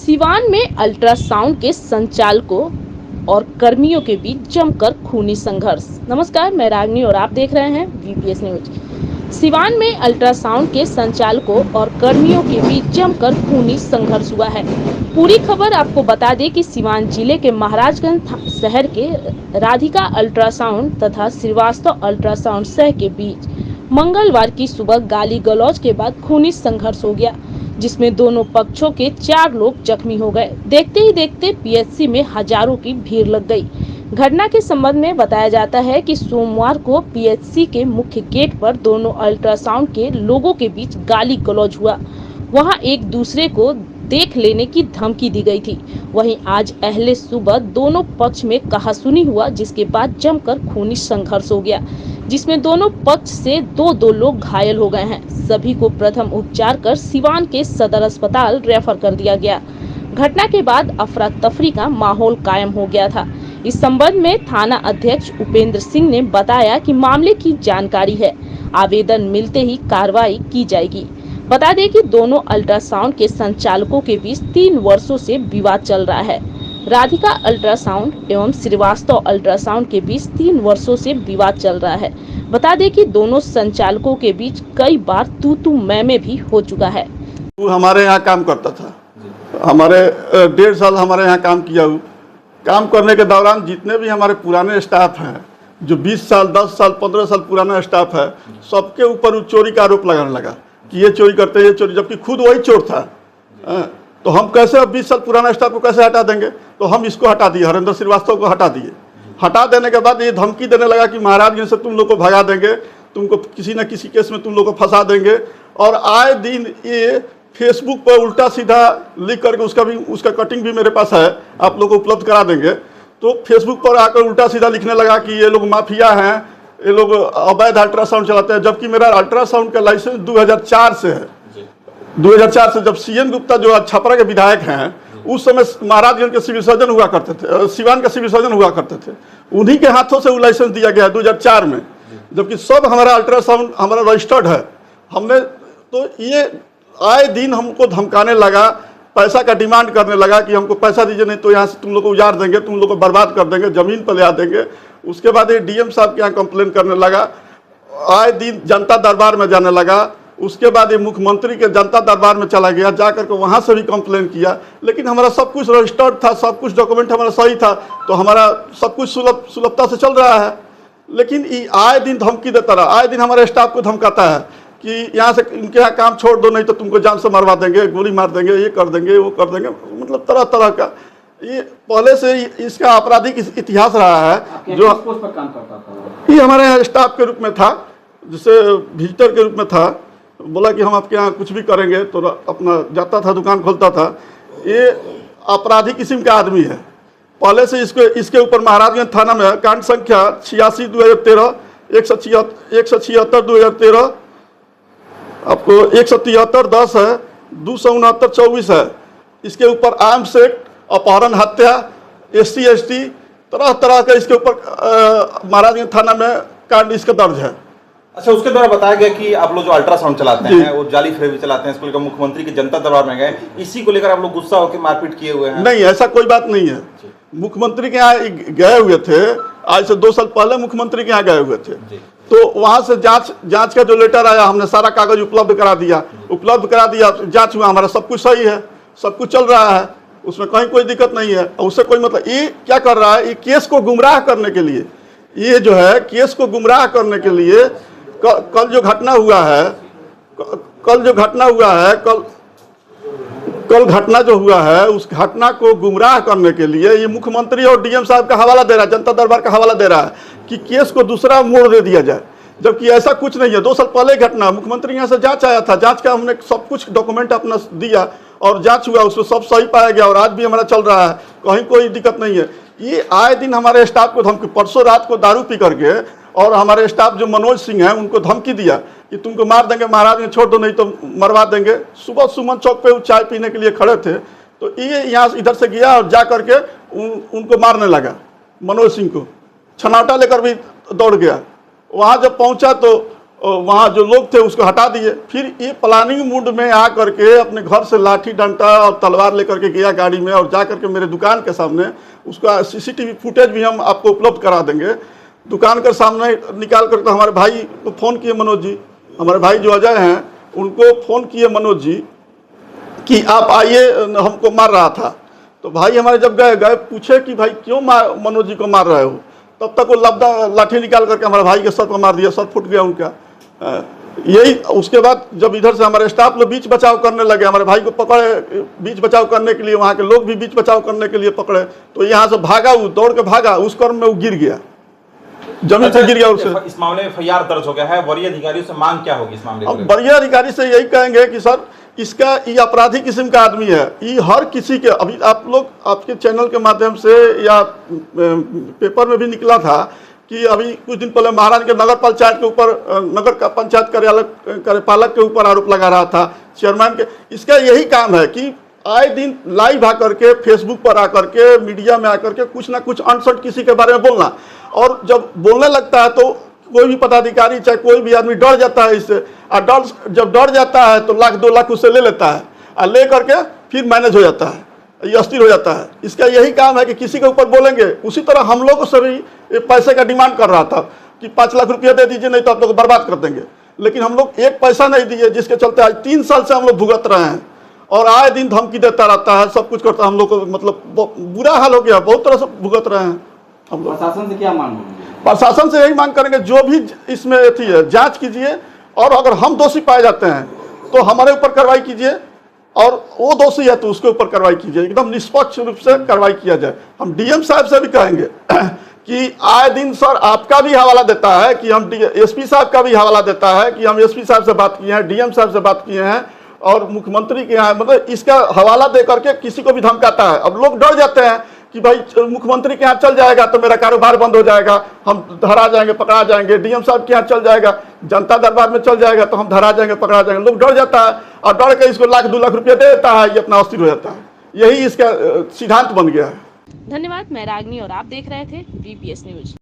सिवान में अल्ट्रासाउंड के संचालकों और कर्मियों के बीच जमकर खूनी संघर्ष। नमस्कार, मैं रागनी और आप देख रहे हैं वीपीएस न्यूज। सिवान में अल्ट्रासाउंड के संचालकों और कर्मियों के बीच जमकर खूनी संघर्ष हुआ है। पूरी खबर आपको बता दें कि सिवान जिले के महाराजगंज शहर के राधिका अल्ट्रासाउंड तथा श्रीवास्तव अल्ट्रासाउंड सह के बीच मंगलवार की सुबह गाली गलौज के बाद खूनी संघर्ष हो गया, जिसमें दोनों पक्षों के 4 लोग जख्मी हो गए। देखते ही देखते पीएचसी में हजारों की भीड़ लग गई। घटना के संबंध में बताया जाता है कि सोमवार को पीएचसी के मुख्य गेट पर दोनों अल्ट्रासाउंड के लोगों के बीच गाली गलौज हुआ। वहां एक दूसरे को देख लेने की धमकी दी गई थी। वहीं आज अहले सुबह दोनों पक्ष में कहासुनी हुआ, जिसके बाद जमकर खूनी संघर्ष हो गया, जिसमें दोनों पक्ष से दो लोग घायल हो गए हैं। सभी को प्रथम उपचार कर सिवान के सदर अस्पताल रेफर कर दिया गया। घटना के बाद अफरा तफरी का माहौल कायम हो गया था। इस संबंध में थाना अध्यक्ष उपेंद्र सिंह ने बताया कि मामले की जानकारी है, आवेदन मिलते ही कार्रवाई की जाएगी। बता दें कि दोनों अल्ट्रासाउंड के संचालकों के बीच 3 वर्षों से विवाद चल रहा है। राधिका अल्ट्रासाउंड एवं श्रीवास्तव अल्ट्रासाउंड के बीच 3 वर्षों से विवाद चल रहा है। बता दें कि दोनों संचालकों के बीच कई बार तू मैं भी हो चुका है। वो हमारे यहाँ काम करता था, हमारे 1.5 साल हमारे यहाँ काम किया। काम करने के दौरान जितने भी हमारे पुराने स्टाफ हैं, जो 20 साल 10 साल 15 साल पुराना स्टाफ है, सबके ऊपर वो चोरी का आरोप लगाने लगा कि ये चोरी करते हैं, ये चोरी, जबकि खुद वही चोर था। तो हम कैसे अब 20 साल पुराना स्टाफ को कैसे हटा देंगे? तो हम इसको हटा दिए, हरेंद्र श्रीवास्तव को हटा दिए। हटा देने के बाद ये धमकी देने लगा कि महाराजगंज से तुम लोग को भगा देंगे, तुमको किसी न किसी केस में तुम लोग को फंसा देंगे। और आए दिन ये फेसबुक पर उल्टा सीधा लिख करके, उसका कटिंग भी मेरे पास है, आप लोग को उपलब्ध करा देंगे। तो फेसबुक पर आकर उल्टा सीधा लिखने लगा कि ये लोग माफिया हैं, ये लोग अवैध अल्ट्रासाउंड चलाते हैं, जबकि मेरा अल्ट्रासाउंड का लाइसेंस 2004 से है। 2004 से, जब सीएन गुप्ता जो छपरा के विधायक हैं, उस समय महाराजगंज के सिविल सर्जन हुआ करते थे, सिवान के सिविल सर्जन हुआ करते थे, उन्हीं के हाथों से वो लाइसेंस दिया गया 2004 में, जबकि सब हमारा अल्ट्रासाउंड हमारा रजिस्टर्ड है। हमने तो ये आए दिन हमको धमकाने लगा, पैसा का डिमांड करने लगा कि हमको पैसा दीजिए, नहीं तो यहाँ से तुम लोग को उजाड़ देंगे, तुम लोग को बर्बाद कर देंगे, जमीन पर ले आ देंगे। उसके बाद ये डीएम साहब के यहाँ कंप्लेन करने लगा, आए दिन जनता दरबार में जाने लगा। उसके बाद ये मुख्यमंत्री के जनता दरबार में चला गया, जा करके वहाँ से भी कंप्लेन किया। लेकिन हमारा सब कुछ रजिस्टर्ड था, सब कुछ डॉक्यूमेंट हमारा सही था, तो हमारा सब कुछ सुलभता से चल रहा है। लेकिन ये आए दिन धमकी देता रहा, आए दिन हमारे स्टाफ को धमकाता है कि यहाँ से इनके यहाँ काम छोड़ दो, नहीं तो तुमको जान से मरवा देंगे, गोली मार देंगे, ये कर देंगे, वो कर देंगे। मतलब तरह तरह का ये पहले से इसका आपराधिक इतिहास रहा है। जो पर काम करता था, ये हमारे यहाँ स्टाफ के रूप में था, जिसे विजिटर के रूप में था। बोला कि हम आपके यहाँ कुछ भी करेंगे, तो अपना जाता था, दुकान खोलता था। ये अपराधी किस्म का आदमी है। पहले से इसके ऊपर महाराजगंज थाना में कांड संख्या 86/2013, 176/2013, आपको 173/10 है, 269/24 है। इसके ऊपर आर्म्स एक्ट, अपहरण, हत्या, SC ST, तरह तरह का इसके ऊपर महाराजगंज थाना में कांड इसका दर्ज है। अच्छा, उसके द्वारा बताया गया कि आप लोग जो अल्ट्रासाउंड चलाते हैं, वो जाली फ्रेम चलाते हैं, इसको लेकर मुख्यमंत्री के जनता दरबार में गए, इसी को लेकर आप लोग गुस्सा होकर मारपीट किए हुए हैं? नहीं, ऐसा कोई बात नहीं है। मुख्यमंत्री के यहाँ गए हुए थे, आज से 2 साल पहले मुख्यमंत्री के यहाँ गए हुए थे। तो वहाँ से जांच का जो लेटर आया, हमने सारा कागज उपलब्ध करा दिया, जांच हुआ, हमारा सब कुछ सही है, सब कुछ चल रहा है, उसमें कहीं कोई दिक्कत नहीं है। उससे कोई मतलब, ये क्या कर रहा है, ये केस को गुमराह करने के लिए, ये जो है केस को गुमराह करने के लिए, कल जो घटना हुआ है, कल घटना जो हुआ है, उस घटना को गुमराह करने के लिए ये मुख्यमंत्री और डीएम साहब का हवाला दे रहा है, जनता दरबार का हवाला दे रहा है कि केस को दूसरा मोड़ दे दिया जाए, जबकि ऐसा कुछ नहीं है। 2 साल पहले घटना, मुख्यमंत्री यहाँ से जांच आया था, जांच का हमने सब कुछ डॉक्यूमेंट अपना दिया और जांच हुआ, उसमें सब सही पाया गया और आज भी हमारा चल रहा है, कहीं कोई दिक्कत नहीं है। ये आए दिन हमारे स्टाफ को धमकी, परसों रात को दारू पी करके, और हमारे स्टाफ जो मनोज सिंह है, उनको धमकी दिया कि तुमको मार देंगे, महाराज में छोड़ दो, नहीं तो मरवा देंगे। सुबह सुमन चौक पे वो चाय पीने के लिए खड़े थे, तो ये यहाँ इधर से गया और जा करके उनको मारने लगा। मनोज सिंह को छनाटा लेकर भी दौड़ गया। वहाँ जब पहुँचा तो वहाँ जो लोग थे उसको हटा दिए। फिर ये प्लानिंग मूड में आ करके अपने घर से लाठी डंडा और तलवार लेकर के गया गाड़ी में और जा करके मेरे दुकान के सामने, उसका सीसीटीवी फुटेज भी हम आपको उपलब्ध करा देंगे। दुकान के सामने निकाल कर, तो हमारे भाई को फ़ोन किए, मनोज जी, हमारे भाई जो अजय हैं, उनको फ़ोन किए मनोज जी कि आप आइए, हमको मार रहा था। तो भाई हमारे जब गए पूछे कि भाई क्यों मनोज जी को मार रहे हो, तब तक वो लाठी निकाल करके हमारे भाई के सर पर मार दिया, सर फूट गया उनका। यही उसके बाद जब इधर से हमारे स्टाफ लोग बीच बचाव करने लगे, हमारे भाई को पकड़े बीच बचाव करने के लिए, वहाँ के लोग भी बीच बचाव करने के लिए पकड़े, तो यहाँ से भागा, वो दौड़ के भागा, उस क्रम में वो गिर गया, जमीन से गिर गया। उससे इस मामले में एफआईआर दर्ज हो गया है। वरीय अधिकारियों से मांग क्या होगी इस मामले में? वरीय अधिकारी से यही कहेंगे कि सर इसका, ये अपराधी किस्म का आदमी है, ये हर किसी के, अभी आप लोग आपके चैनल के माध्यम से या पेपर में भी निकला था कि अभी कुछ दिन पहले महाराज के नगर पंचायत के ऊपर, नगर का पंचायत कार्यालय कार्यपालक के ऊपर आरोप लगा रहा था, चेयरमैन के। इसका यही काम है कि आए दिन लाइव आकर के, फेसबुक पर आकर के, मीडिया में आकर के कुछ ना कुछ अनसट किसी के बारे में बोलना, और जब बोलने लगता है तो कोई भी पदाधिकारी चाहे कोई भी आदमी डर जाता है इससे, और जब डर जाता है तो लाख 2 लाख उससे ले लेता है, और ले करके फिर मैनेज हो जाता है, ये अस्थिर हो जाता है। इसका यही काम है कि किसी के ऊपर बोलेंगे। उसी तरह हम लोगों से भी पैसे का डिमांड कर रहा था कि 5 लाख रुपया दे दीजिए, नहीं तो आप लोग बर्बाद कर देंगे। लेकिन हम लोग एक पैसा नहीं दिए, जिसके चलते आज 3 साल से हम लोग भुगत रहे हैं, और आए दिन धमकी देता रहता है, सब कुछ करता है। हम लोग को मतलब बुरा हाल हो गया, बहुत तरह से भुगत रहे हैं हम लोग। प्रशासन से क्या मांग? प्रशासन से यही मांग करेंगे, जो भी इसमें थी है जांच कीजिए, और अगर हम दोषी पाए जाते हैं तो हमारे ऊपर कार्रवाई कीजिए, और वो दोषी है तो उसके ऊपर कार्रवाई कीजिए, एकदम निष्पक्ष रूप से कार्रवाई किया जाए। हम डीएम साहब से भी कहेंगे कि आए दिन सर आपका भी हवाला देता है, कि हम एसपी साहब का भी हवाला देता है कि हम एसपी साहब से बात किए हैं, डीएम साहब से बात किए हैं, और मुख्यमंत्री के यहाँ, मतलब इसका हवाला दे करके किसी को भी धमकाता है। अब लोग डर जाते हैं कि भाई मुख्यमंत्री के यहाँ चल जाएगा तो मेरा कारोबार बंद हो जाएगा, हम धरा जाएंगे, पकड़ा जाएंगे। डीएम साहब के यहाँ चल जाएगा, जनता दरबार में चल जाएगा तो हम धरा जाएंगे, पकड़ा जाएंगे। लोग डर जाता है, और डर के इसको लाख 2 लाख रुपया दे देता है, ये अपना अस्थिर हो जाता है। यही इसका सिद्धांत बन गया है। धन्यवाद। मैं रागनी और आप देख रहे थे VPS न्यूज।